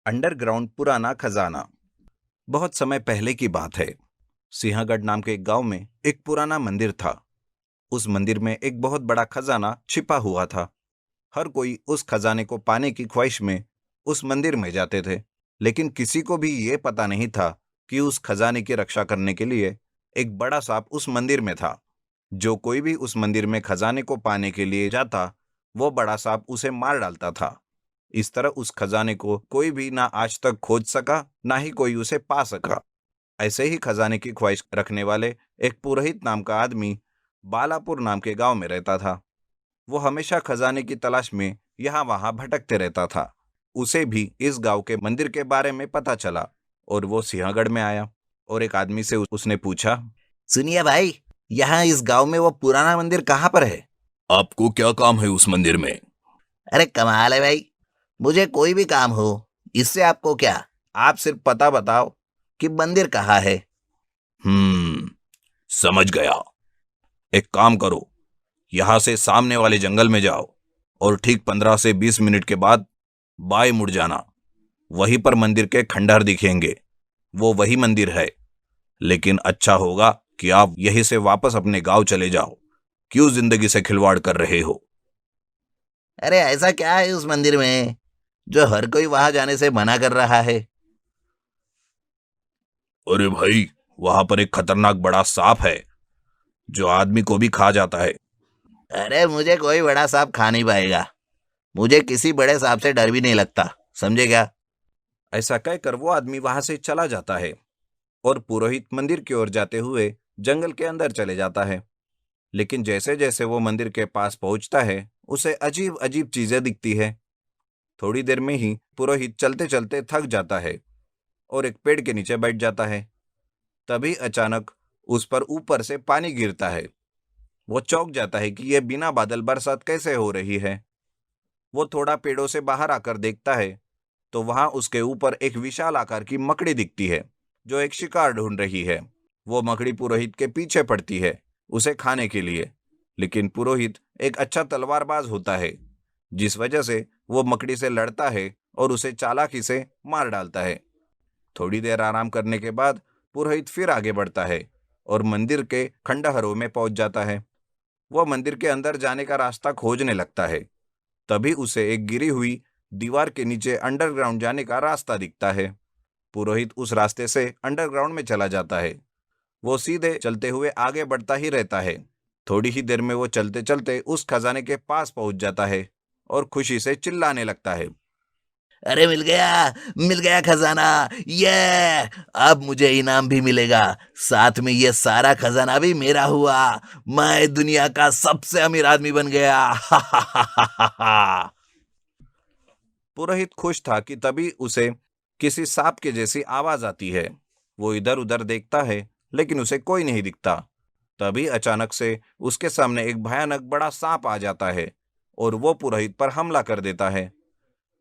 Underground पुराना खजाना। बहुत समय पहले की बात है। सिंहगढ़ नाम के एक गांव में एक पुराना मंदिर था। उस मंदिर में एक बहुत बड़ा खजाना छिपा हुआ था। हर कोई उस खजाने को पाने की ख्वाहिश में उस मंदिर में जाते थे, लेकिन किसी को भी ये पता नहीं था कि उस खजाने की रक्षा करने के लिए एक बड़ा सांप उस मंदिर में था। जो कोई भी उस मंदिर में खजाने को पाने के लिए जाता, वो बड़ा सांप उसे मार डालता था। इस तरह उस खजाने को कोई भी ना आज तक खोज सका, ना ही कोई उसे पा सका। ऐसे ही खजाने की ख्वाहिश रखने वाले एक पुरोहित नाम का आदमी बालापुर नाम के गांव में रहता था। वो हमेशा खजाने की तलाश में यहाँ वहां भटकते रहता था। उसे भी इस गांव के मंदिर के बारे में पता चला और वो सिंहगढ़ में आया और एक आदमी से उसने पूछा, सुनिए भाई, यहाँ इस गांव में वो पुराना मंदिर कहाँ पर है? आपको क्या काम है उस मंदिर में? अरे कमाल है भाई, मुझे कोई भी काम हो, इससे आपको क्या? आप सिर्फ पता बताओ कि मंदिर कहाँ है। समझ गया। एक काम करो, यहां से सामने वाले जंगल में जाओ और ठीक 15 से 20 मिनट के बाद बाएं मुड़ जाना। वहीं पर मंदिर के खंडहर दिखेंगे। वो वही मंदिर है, लेकिन अच्छा होगा कि आप यहीं से वापस अपने गांव चले जाओ। क्यों जिंदगी से खिलवाड़ कर रहे हो? अरे ऐसा क्या है उस मंदिर में जो हर कोई वहां जाने से मना कर रहा है? अरे भाई, वहां पर एक खतरनाक बड़ा सांप है जो आदमी को भी खा जाता है। अरे मुझे कोई बड़ा सांप खा नहीं पाएगा। मुझे किसी बड़े सांप से डर भी नहीं लगता, समझे क्या? ऐसा कहकर वो आदमी वहां से चला जाता है और पुरोहित मंदिर की ओर जाते हुए जंगल के अंदर चले जाता है। लेकिन जैसे जैसे वो मंदिर के पास पहुंचता है, उसे अजीब अजीब चीजें दिखती है। थोड़ी देर में ही पुरोहित चलते चलते थक जाता है और एक पेड़ के नीचे बैठ जाता है। तभी अचानक उस पर ऊपर से पानी गिरता है। वो चौंक जाता है कि यह बिना बादल बरसात कैसे हो रही है। वो थोड़ा पेड़ों से बाहर आकर देखता है तो वहां उसके ऊपर एक विशाल आकार की मकड़ी दिखती है जो एक शिकार ढूंढ रही है। वो मकड़ी पुरोहित के पीछे पड़ती है उसे खाने के लिए, लेकिन पुरोहित एक अच्छा तलवारबाज होता है, जिस वजह से वो मकड़ी से लड़ता है और उसे चालाकी से मार डालता है। थोड़ी देर आराम करने के बाद पुरोहित फिर आगे बढ़ता है और मंदिर के खंडहरों में पहुंच जाता है। वह मंदिर के अंदर जाने का रास्ता खोजने लगता है। तभी उसे एक गिरी हुई दीवार के नीचे अंडरग्राउंड जाने का रास्ता दिखता है। पुरोहित उस रास्ते से अंडरग्राउंड में चला जाता है। वो सीधे चलते हुए आगे बढ़ता ही रहता है। थोड़ी ही देर में वो चलते चलते उस खजाने के पास पहुंच जाता है और खुशी से चिल्लाने लगता है, अरे मिल गया खजाना। ये अब मुझे इनाम भी मिलेगा, साथ में ये सारा खजाना भी मेरा हुआ। मैं दुनिया का सबसे अमीर आदमी बन गया। पुरोहित खुश था कि तभी उसे किसी सांप के जैसी आवाज आती है। वो इधर उधर देखता है, लेकिन उसे कोई नहीं दिखता। तभी अचानक से उसके सामने एक भयानक बड़ा सांप आ जाता है और वो पुरोहित पर हमला कर देता है।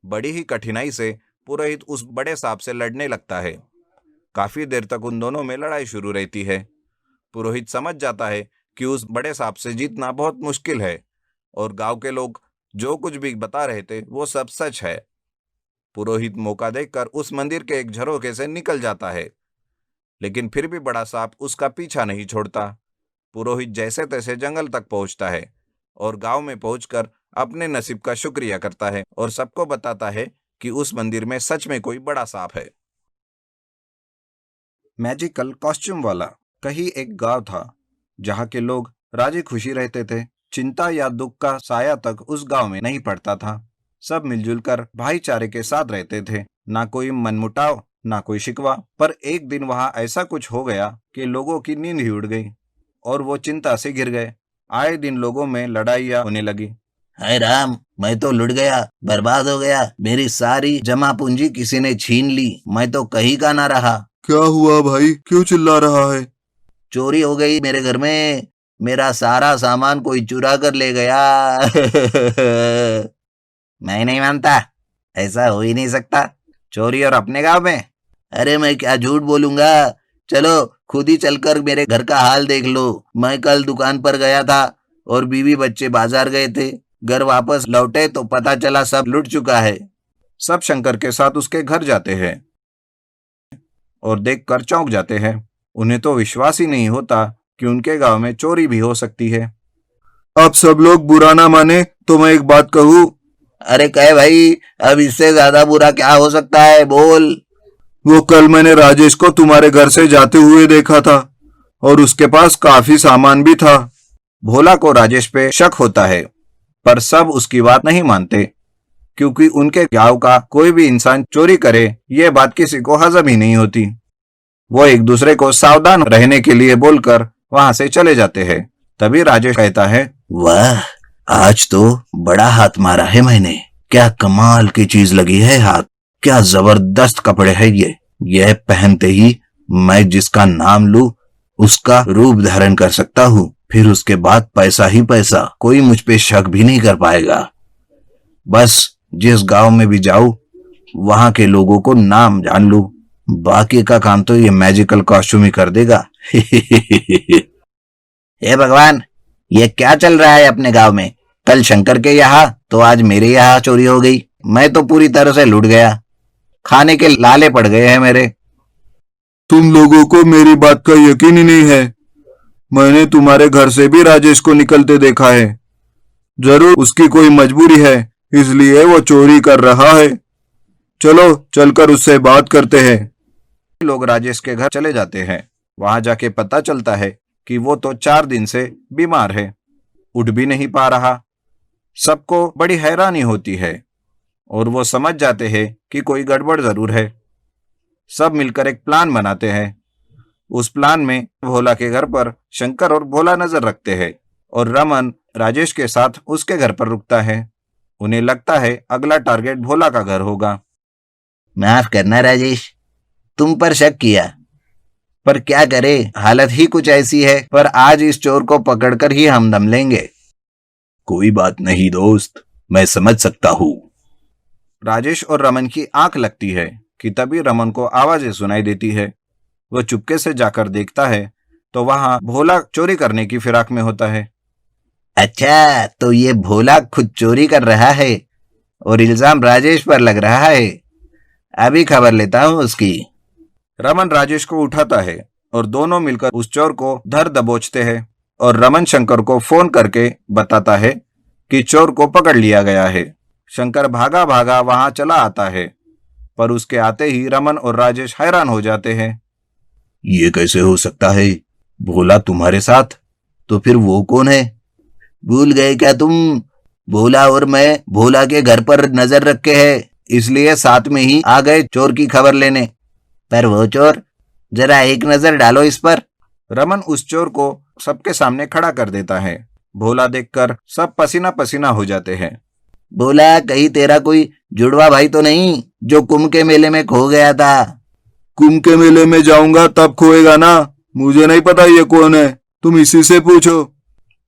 बड़ी ही कठिनाई से पुरोहित उस बड़े सांप से लड़ने लगता है। काफी देर तक उन दोनों में लड़ाई शुरू रहती है। पुरोहित समझ जाता है कि उस बड़े सांप से जीतना बहुत मुश्किल है और गांव के लोग जो कुछ भी बता रहे थे वो सब सच है। पुरोहित मौका देखकर उस मंदिर के एक झरोखे से निकल जाता है, लेकिन फिर भी बड़ा सांप उसका पीछा नहीं छोड़ता। पुरोहित जैसे तैसे जंगल तक पहुंचता है और गांव में पहुंचकर अपने नसीब का शुक्रिया करता है और सबको बताता है कि उस मंदिर में सच में कोई बड़ा सांप है। मैजिकल कॉस्ट्यूम वाला। कहीं एक गांव था जहां के लोग राजी खुशी रहते थे। चिंता या दुख का साया तक उस गांव में नहीं पड़ता था। सब मिलजुल कर भाईचारे के साथ रहते थे। ना कोई मनमुटाव, ना कोई शिकवा। पर एक दिन वहां ऐसा कुछ हो गया कि लोगों की नींद ही उड़ गई और वो चिंता से घिर गए। आए दिन लोगों में लड़ाइयाँ होने लगी। हाय राम, मैं तो लुट गया, बर्बाद हो गया। मेरी सारी जमा पूंजी किसी ने छीन ली, मैं तो कहीं का ना रहा। क्या हुआ भाई, क्यों चिल्ला रहा है? चोरी हो गई मेरे घर में, मेरा सारा सामान कोई चुरा कर ले गया। मैं नहीं मानता, ऐसा हो ही नहीं सकता। चोरी और अपने गांव में? अरे मैं क्या झूठ बोलूंगा। चलो खुद ही चलकर मेरे घर का हाल देख लो। मैं कल दुकान पर गया था और बीवी बच्चे बाजार गए थे। घर वापस लौटे तो पता चला सब लुट चुका है। सब शंकर के साथ उसके घर जाते हैं और देखकर चौंक जाते हैं। उन्हें तो विश्वास ही नहीं होता कि उनके गांव में चोरी भी हो सकती है। अब सब लोग बुरा ना माने तो मैं एक बात कहूँ। अरे कहे भाई, अब इससे ज्यादा बुरा क्या हो सकता है, बोल। वो कल मैंने राजेश को तुम्हारे घर से जाते हुए देखा था और उसके पास काफी सामान भी था। भोला को राजेश पे शक होता है, पर सब उसकी बात नहीं मानते, क्योंकि उनके गांव का कोई भी इंसान चोरी करे ये बात किसी को हजम ही नहीं होती। वो एक दूसरे को सावधान रहने के लिए बोलकर वहां से चले जाते हैं। तभी राजेश कहता है, वाह, आज तो बड़ा हाथ मारा है मैंने। क्या कमाल की चीज लगी है हाथ। क्या जबरदस्त कपड़े है ये। यह पहनते ही मैं जिसका नाम लूं उसका रूप धारण कर सकता हूँ। फिर उसके बाद पैसा ही पैसा, कोई मुझ पे शक भी नहीं कर पाएगा। बस जिस गांव में भी जाऊं वहां के लोगों को नाम जान लूं, बाकी का काम तो ये मैजिकल कॉस्ट्यूम ही कर देगा। हे भगवान, ये क्या चल रहा है अपने गांव में। कल शंकर के यहाँ तो आज मेरे यहाँ चोरी हो गई। मैं तो पूरी तरह से लूट गया। खाने के लाले पड़ गए हैं मेरे। तुम लोगों को मेरी बात का यकीन ही नहीं है। मैंने तुम्हारे घर से भी राजेश को निकलते देखा है। जरूर उसकी कोई मजबूरी है, इसलिए वो चोरी कर रहा है। चलो चलकर उससे बात करते हैं। लोग राजेश के घर चले जाते हैं। वहां जाके पता चलता है कि वो तो 4 दिन से बीमार है, उठ भी नहीं पा रहा। सबको बड़ी हैरानी होती है और वो समझ जाते हैं कि कोई गड़बड़ जरूर है। सब मिलकर एक प्लान बनाते हैं। उस प्लान में भोला के घर पर शंकर और भोला नजर रखते हैं और रमन राजेश के साथ उसके घर पर रुकता है। उन्हें लगता है अगला टारगेट भोला का घर होगा। माफ करना राजेश, तुम पर शक किया, पर क्या करे, हालत ही कुछ ऐसी है। पर आज इस चोर को पकड़कर ही हम दम लेंगे। कोई बात नहीं दोस्त, मैं समझ सकता हूँ। राजेश और रमन की आंख लगती है कि तभी रमन को आवाजें सुनाई देती है। वो चुपके से जाकर देखता है तो वहां भोला चोरी करने की फिराक में होता है। अच्छा, तो ये भोला खुद चोरी कर रहा है और इल्जाम राजेश पर लग रहा है। अभी खबर लेता हूँ उसकी। रमन राजेश को उठाता है और दोनों मिलकर उस चोर को धर दबोचते हैं और रमन शंकर को फोन करके बताता है कि चोर को पकड़ लिया गया है। शंकर भागा भागा वहां चला आता है, पर उसके आते ही रमन और राजेश हैरान हो जाते हैं। ये कैसे हो सकता है? भोला तुम्हारे साथ, तो फिर वो कौन है? भूल गए क्या तुम? भोला और मैं भोला के घर पर नजर रखे हैं, इसलिए साथ में ही आ गए चोर की खबर लेने। पर वो चोर, जरा एक नजर डालो इस पर। रमन उस चोर को सबके सामने खड़ा कर देता है। भोला देखकर सब पसीना पसीना हो जाते हैं। भोला, कहीं तेरा कोई जुड़वा भाई तो नहीं जो कुंभ के मेले में खो गया था? कुंभ के मेले में जाऊंगा तब खोएगा ना। मुझे नहीं पता ये कौन है, तुम इसी से पूछो।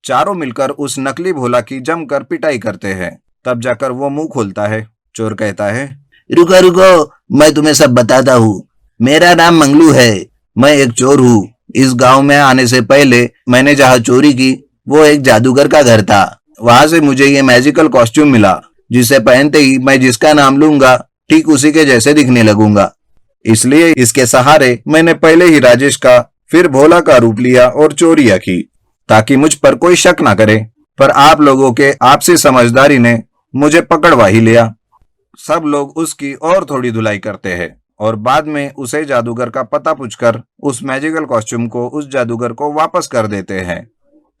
चारों मिलकर उस नकली भोला की जमकर पिटाई करते हैं। तब जाकर वो मुंह खोलता है। चोर कहता है, रुको रुको, मैं तुम्हें सब बताता हूँ। मेरा नाम मंगलू है, मैं एक चोर हूँ। इस गांव में आने से पहले मैंने जहाँ चोरी की वो एक जादूगर का घर था। वहां से मुझे ये मैजिकल कॉस्ट्यूम मिला, जिसे पहनते ही मैं जिसका नाम लूंगा ठीक उसी के जैसे दिखने लगूंगा। इसलिए इसके सहारे मैंने पहले ही राजेश का फिर भोला का रूप लिया और चोरियां की, ताकि मुझ पर कोई शक ना करे। पर आप लोगों के आपसी समझदारी ने मुझे पकड़वा ही लिया। सब लोग उसकी और थोड़ी धुलाई करते हैं और बाद में उसे जादूगर का पता पूछकर उस मैजिकल कॉस्ट्यूम को उस जादूगर को वापस कर देते हैं,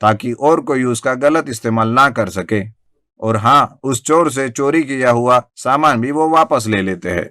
ताकि और कोई उसका गलत इस्तेमाल ना कर सके। और हाँ, उस चोर से चोरी किया हुआ सामान भी वो वापस ले लेते हैं।